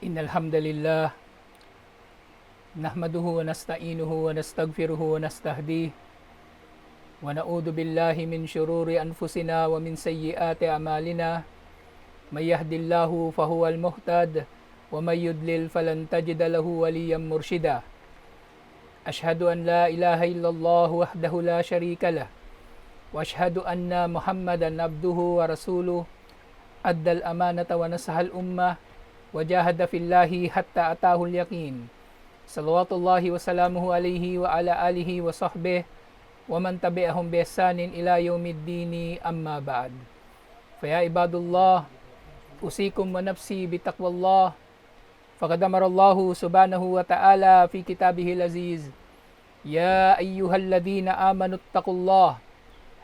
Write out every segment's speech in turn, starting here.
إن الحمد لله نحمده ونستعينه ونستغفره ونستهديه ونعوذ بالله من شرور أنفسنا ومن سيئات أعمالنا من يهد الله فهو المهتد ومن يضلل فلن تجد له وليا مرشدا أشهد أن لا إله إلا الله وحده لا شريك له وأشهد أن محمدا عبده ورسوله أدى الأمانة ونصح الأمة وجاهد في الله حتى أتاه اليقين صلوات الله وسلامه عليه وعلى آله وصحبه ومن تبعهم بإحسان إلى يوم الدين أما بعد فيا عباد الله أوصيكم ونفسي بتقوى الله فقد أمر الله سبحانه وتعالى في كتابه العزيز يا أيها الذين آمنوا اتقوا الله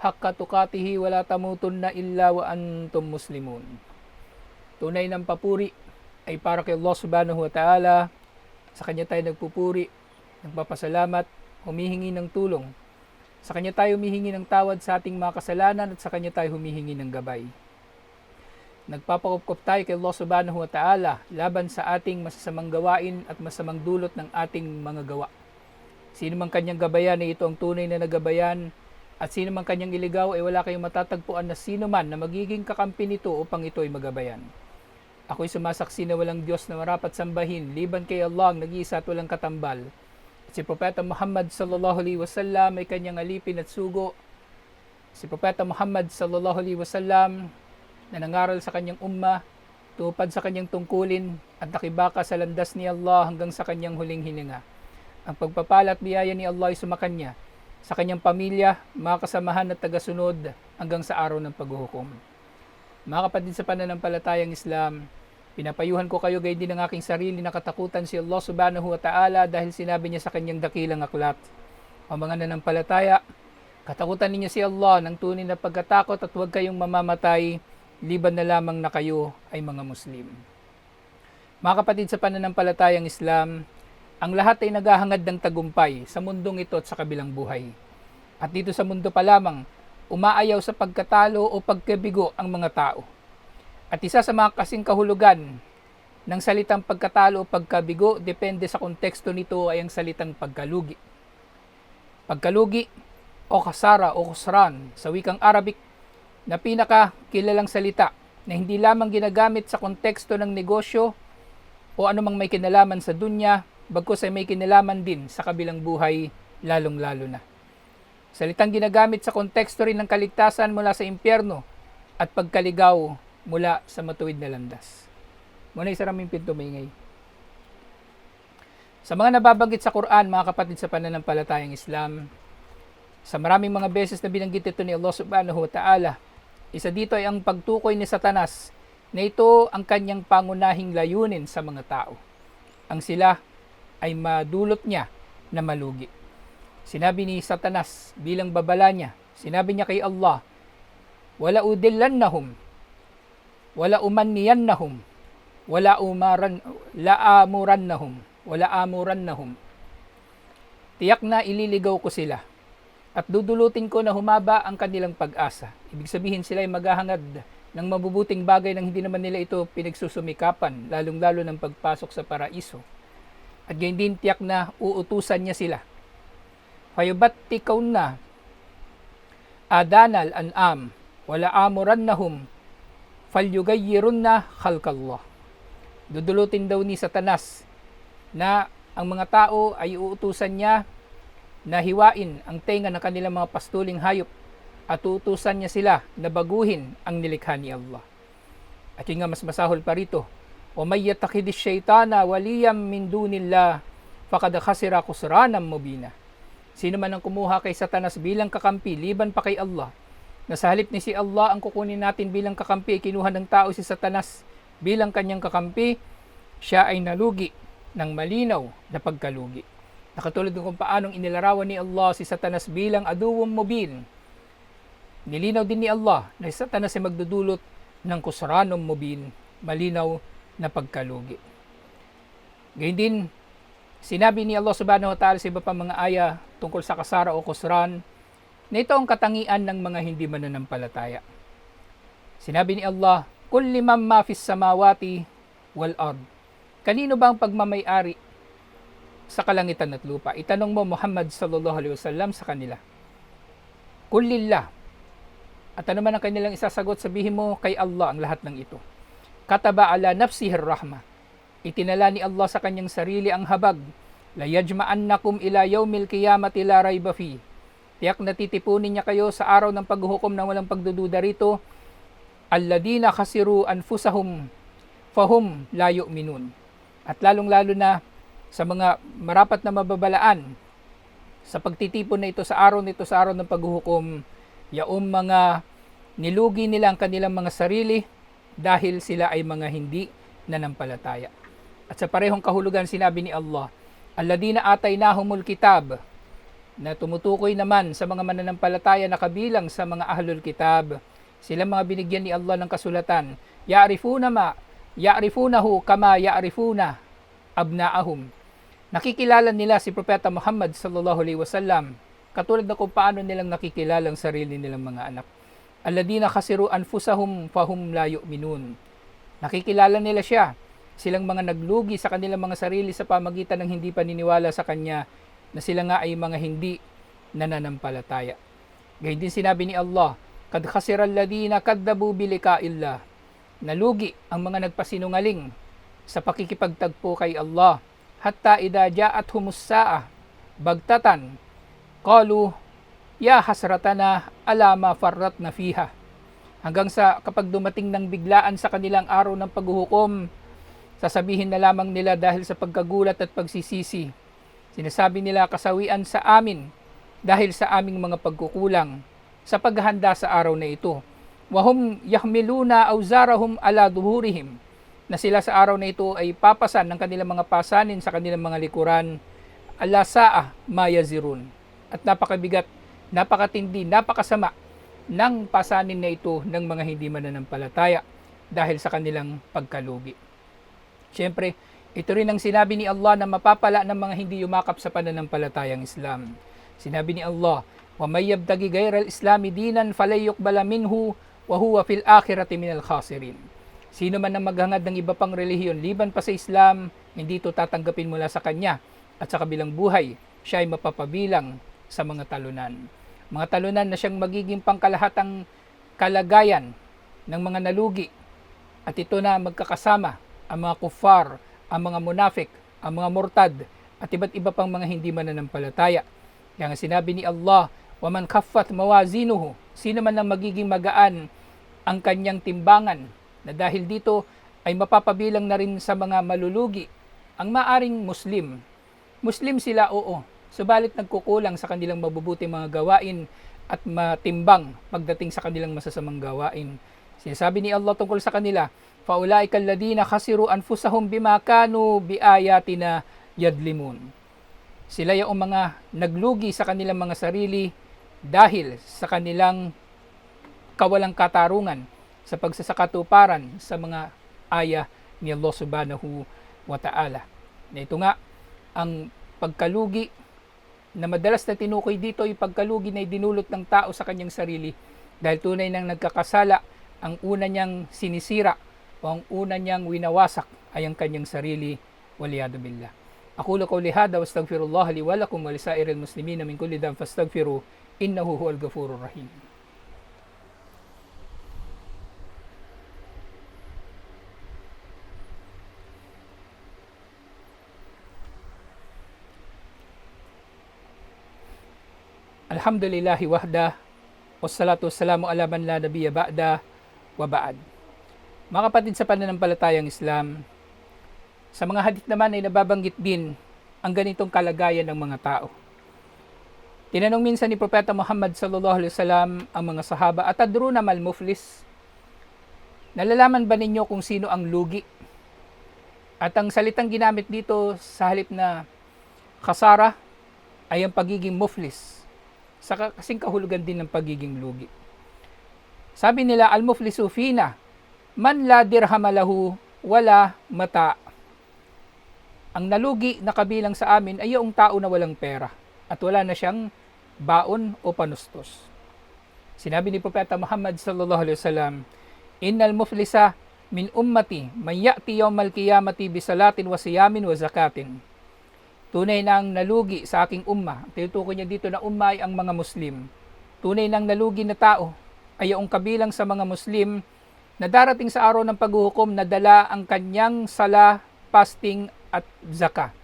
حق تقاته ولا تموتن إلا وأنتم مسلمون. Tunay ng papuri ay para kay Allah subhanahu wa ta'ala. Sa Kanya tayo nagpupuri, nagpapasalamat, humihingi ng tulong. Sa Kanya tayo humihingi ng tawad sa ating mga kasalanan at sa Kanya tayo humihingi ng gabay. Nagpapakupkop tayo kay Allah subhanahu wa ta'ala laban sa ating masasamang gawain at masamang dulot ng ating mga gawa. Sino man Kanyang gabayan ay ito ang tunay na nagabayan at sino man Kanyang iligaw ay wala kayong matatagpuan na sino man na magiging kakampi nito upang ito ay magabayan. Ako'y sumasaksi na walang Diyos na marapat sambahin liban kay Allah ang nag-iisa at walang katambal. At si Propeta Muhammad sallallahu alaihi wasallam ay Kanyang alipin at sugo. Si Propeta Muhammad sallallahu alaihi wasallam na nangaral sa Kanyang umma, tupad sa Kanyang tungkulin at nakibaka sa landas ni Allah hanggang sa Kanyang huling hininga. Ang pagpapala at biyaya ni Allah ay sumakanya sa Kanyang pamilya, mga kasamahan at tagasunod hanggang sa araw ng paghuhukom. Mga kapatid sa pananampalatayang Islam, pinapayuhan ko kayo gayon din ng aking sarili na katakutan si Allah subhanahu wa ta'ala dahil sinabi niya sa Kanyang dakilang aklat, o mga nanampalataya, katakutan ninyo si Allah ng tunay na pagkatakot at huwag kayong mamamatay, liban na lamang na kayo ay mga Muslim. Mga kapatid sa pananampalatayang Islam, ang lahat ay naghahangad ng tagumpay sa mundong ito at sa kabilang buhay. At dito sa mundo pa lamang, umaayaw sa pagkatalo o pagkabigo ang mga tao. At isa sa mga kasing kahulugan ng salitang pagkatalo o pagkabigo, depende sa konteksto nito ay ang salitang pagkalugi. Pagkalugi o kasara o kusran sa wikang Arabic na pinakakilalang salita na hindi lamang ginagamit sa konteksto ng negosyo o anumang may kinalaman sa dunya, bagkus ay may kinalaman din sa kabilang buhay, lalong-lalo na. Salitang ginagamit sa konteksto rin ng kaligtasan mula sa impyerno at pagkaligaw mula sa matuwid na landas. Muna isa raming pinto maingay. Sa mga nababanggit sa Quran, mga kapatid sa pananampalatayang Islam, sa maraming mga beses na binanggit ito ni Allah subhanahu wa ta'ala, isa dito ay ang pagtukoy ni Satanas na ito ang kanyang pangunahing layunin sa mga tao. Ang sila ay madulot niya na malugi. Sinabi ni Satanas bilang babala niya, sinabi niya kay Allah, wala udillannahum, wala umanniyannahum, wala amurannahum. Tiyak na ililigaw ko sila at dudulutin ko na humaba ang kanilang pag-asa. Ibig sabihin sila ay maghahangad ng mabubuting bagay nang hindi naman nila ito pinagsusumikapan, lalong-lalo ng pagpasok sa paraiso. At gayon din tiyak na uutusan niya sila. Fayubattikauna adanal an'am wala amurannahum falyugayyirunna khalqallah. Dudulutin daw ni Satanas na ang mga tao ay uutusan niya na hiwain ang tenga ng kanilang mga pastuling hayop at uutusan niya sila na baguhin ang nilikha ni Allah. At yun nga mas masahol pa rito, وَمَنْ يَتَّخِذِ الشَّيْطَانَ وَلِيًّا مِنْ دُونِ اللَّهِ فَقَدْ خَسِرَ خُسْرَانًا مُبِينًا. Sino man ang kumuha kay Satanas bilang kakampi liban pa kay Allah, na sa halip ni si Allah ang kukunin natin bilang kakampi, kinuha ng tao si Satanas bilang kanyang kakampi, siya ay nalugi ng malinaw na pagkalugi. Nakatulad ng kung paanong inilarawan ni Allah si Satanas bilang aduwwum mubin. Nilinaw din ni Allah na si Satanas ay magdudulot ng kusranum mubin, malinaw na pagkalugi. Gayun din, sinabi ni Allah subhanahu wa ta'ala sa iba pang mga aya tungkol sa kasara o kusran na ito ang katangian ng mga hindi mananampalataya. Sinabi ni Allah, Kul liman ma fis samawati wal ard Kanino ba ang pagmamay-ari sa kalangitan at lupa? Itanong mo Muhammad sallallahu alaihi wasallam sa kanila. Qul lillah. At ano man ang kanilang isasagot, sabihin mo kay Allah ang lahat ng ito. Kataba ala nafsihi rahmah. Itinala ni Allah sa kanyang sarili ang habag. La yajma'annakum ila yawmil qiyamati la rayba fi. Tiyak na titipunin niya kayo sa araw ng paghuhukom na walang pagdududa rito. Alladina khasiru anfusahum fahum la yu'minun. At lalong-lalo na sa mga marapat na mababalaan sa pagtitipon na ito sa araw ng paghuhukom, yaong mga nilugi nila ang kanilang mga sarili dahil sila ay mga hindi nanampalataya. At sa parehong kahulugan sinabi ni Allah, alladina ataynahumul kitab, na tumutukoy naman sa mga mananampalataya na kabilang sa mga ahlul kitab, sila mga binigyan ni Allah ng kasulatan, ya'rifunahu kama ya'rifuna abna'ahum. Nakikilala nila si Propeta Muhammad sallallahu alaihi wasallam katulad na kung paano nilang nakikilala ang sarili nilang mga anak. Alladina khasiru anfusahum fahum la yu'minun. Nakikilala nila siya. Silang mga naglugi sa kanilang mga sarili sa pamagitan ng hindi paniniwala sa kanya, na sila nga ay mga hindi nananampalataya. Gayun din sinabi ni Allah, kad khasira alladina kaddabu bilika'illah. Nalugi ang mga nagpasinungaling sa pakikipagtagpo kay Allah, hatta idha ja'athumus sa'ah bagtatan qalu ya hasratana ala ma farratna fiha. Hanggang sa kapag dumating ng biglaan sa kanilang araw ng paghuhukom, sasabihin na lamang nila dahil sa pagkagulat at pagsisisi, sinasabi nila, kasawian sa amin dahil sa aming mga pagkukulang sa paghahanda sa araw na ito. Wahum yahmiluna awzarahum ala duhurihim, na sila sa araw na ito ay papasan ng kanilang mga pasanin sa kanilang mga likuran, ala sa'a ma yazirun. At napakabigat, napakatindi, napakasama ng pasanin na ito ng mga hindi mananampalataya dahil sa kanilang pagkalugi. Siyempre, ito rin ang sinabi ni Allah na mapapala ng mga hindi yumakap sa pananampalatayang Islam. Sinabi ni Allah, wa may yabtagi ghayra al-islami dinan falay yuqbala minhu wa huwa fil akhirati minal khasirin. Sino man ang maghangad ng iba pang relihiyon liban pa sa Islam, hindi ito tatanggapin mula sa kanya, at sa kabilang buhay, siya ay mapapabilang sa mga talunan. Mga talunan na siyang magiging pangkalahatang kalagayan ng mga nalugi. At ito na magkakasama ang mga kuffar, ang mga munafik, ang mga murtad, at iba't iba pang mga hindi mananampalataya. Kaya nga sinabi ni Allah, وَمَنْ كَفَّتْ مَوَازِينُهُ, sino man ang magiging magaan ang kanyang timbangan, na dahil dito ay mapapabilang na rin sa mga malulugi ang maaring Muslim. Muslim sila, oo, subalit nagkukulang sa kanilang mabubuting mga gawain at matimbang pagdating sa kanilang masasamang gawain. Sinasabi ni Allah tungkol sa kanila, فَأُولَٰئِكَ الَّذِينَ خَسِرُوا أَنفُسَهُمْ بِمَا كَانُوا بِآيَاتِنَا يَظْلِمُونَ. Sila yung mga naglugi sa kanilang mga sarili dahil sa kanilang kawalang katarungan sa pagsasakatuparan sa mga aya ni Allah subhanahu wa ta'ala. Na ito nga, ang pagkalugi na madalas na tinukoy dito ay pagkalugi na dinulot ng tao sa kanyang sarili dahil tunay nang nagkakasala, ang una niyang sinisira o ang una niyang winawasak ay ang kanyang sarili, waliyadu billah. Aqulu qawli hadha wastaghfirullah li wa lakum wa lisairil muslimina min kulli dhanbin fastaghfiru innahu huwal ghafurur rahim. Alhamdulillahi wahda, wassalatu wassalamu ala man la nabiyya ba'da wa ba'd. Mga kapatid sa pananampalatayang Islam, sa mga hadith naman ay nababanggit din ang ganitong kalagayan ng mga tao. Tinanong minsan ni Propeta Muhammad sallallahu alaihi wasallam ang mga sahaba, atadruna mal muflis? Nalalaman ba ninyo kung sino ang lugi? At ang salitang ginamit dito sa halip na khasara ay ang pagiging muflis, sa kasing kahulugan din ng pagiging lugi. Sabi nila, al-muflisu fina man la dirham lahu wala mata. Ang nalugi na kabilang sa amin ay yung tao na walang pera at wala na siyang baon o panustos. Sinabi ni Propeta Muhammad sallallahu alaihi wasallam, innal muflisa min ummati man ya'ti yawmal qiyamati bisalatin wa siyamin wa zakatin. Tunay nang nalugi sa aking umma. Tinutukoy niya dito na umma ay ang mga Muslim. Tunay nang nalugi na tao ay yung kabilang sa mga Muslim na darating sa araw ng paghuhukom na dala ang kanyang sala, fasting at zaka.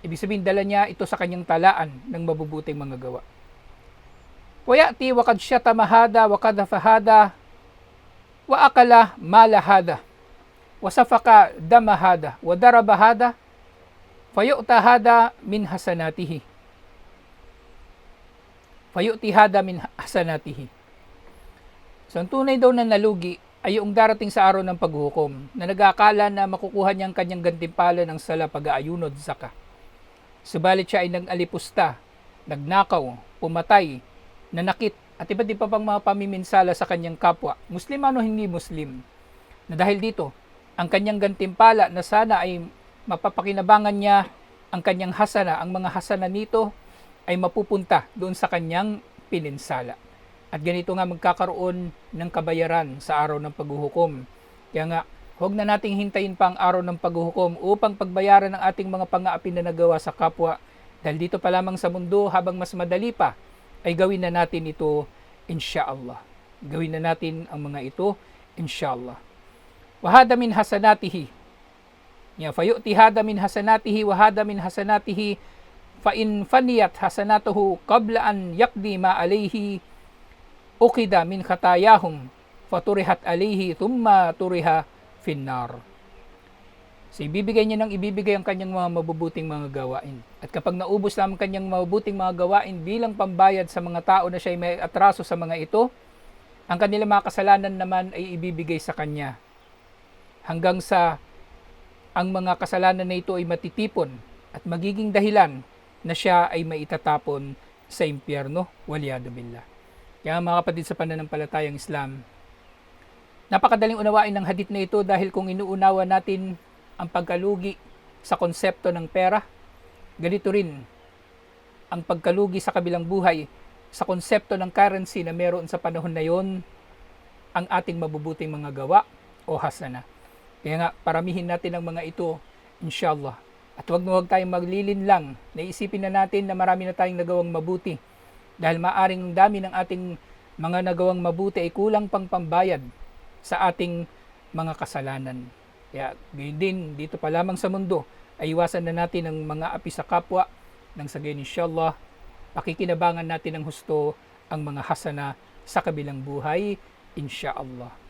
Ibig sabihin dala niya ito sa kanyang talaan ng mabubuting mga gawa. Wa ya'ti wa qad syatama hada wa qadhafa hada wa akala mala hada wa safaka dama hada wa daraba hada fayu'ta hada min hasanatihi. Fayu'ti hada min hasanatihi. So ang tunay daw na nalugi ay yung darating sa araw ng paghuhukom na nag-aakala na makukuha niya ang kanyang gantimpala ng sala, pag-aayunod, zaka. Subalit siya ay nag-alipusta, nagnakaw, pumatay, nanakit, at iba't iba pang mga pamiminsala sa kanyang kapwa, Muslim ano hindi Muslim, na dahil dito, ang kanyang gantimpala na sana ay mapapakinabangan niya ang kanyang hasana, ang mga hasana nito ay mapupunta doon sa kanyang pininsala. At ganito nga magkakaroon ng kabayaran sa araw ng paghuhukom. Kaya nga, huwag na nating hintayin pa ang araw ng paghuhukom upang pagbayaran ang ating mga pang-aapi na nagawa sa kapwa. Dahil dito pa lamang sa mundo, habang mas madali pa, ay gawin na natin ito, insyaallah. Gawin na natin ang mga ito, insyaallah. Wahada min hasanatihi. Fayu'ti hada min hasanatihi, wahada min hasanatihi, fa in faniyat hasanatuhu qabla an yaqdi ma alayhi ukida min khatayahum faturihat alayhi thumma turiha finnar. So ibibigay niya ng ibibigay ang kanyang mga mabubuting mga gawain. At kapag naubos na ang kanyang mabubuting mga gawain bilang pambayad sa mga tao na siya ay may atraso sa mga ito, ang kanilang mga kasalanan naman ay ibibigay sa kanya. Hanggang sa ang mga kasalanan na ito ay matitipon at magiging dahilan na siya ay maitatapon sa impyerno. Waliyadu billah. Kaya mga kapatid sa pananampalatayang Islam, napakadaling unawain ng hadith na ito dahil kung inuunawa natin ang pagkalugi sa konsepto ng pera, ganito rin ang pagkalugi sa kabilang buhay sa konsepto ng currency na meron sa panahon na yon, ang ating mabubuting mga gawa o hasana. Kaya nga, paramihin natin ang mga ito, inshallah. At huwag tayong maglilin lang, naisipin na natin na marami na tayong nagawang mabuti. Dahil maaring dami ng ating mga nagawang mabuti ay kulang pang pambayad sa ating mga kasalanan. Kaya gayon din, dito pa lamang sa mundo, ay iwasan na natin ang mga api sa kapwa, nang sa gayon inshallah, pakikinabangan natin ng husto ang mga hasana sa kabilang buhay, inshallah.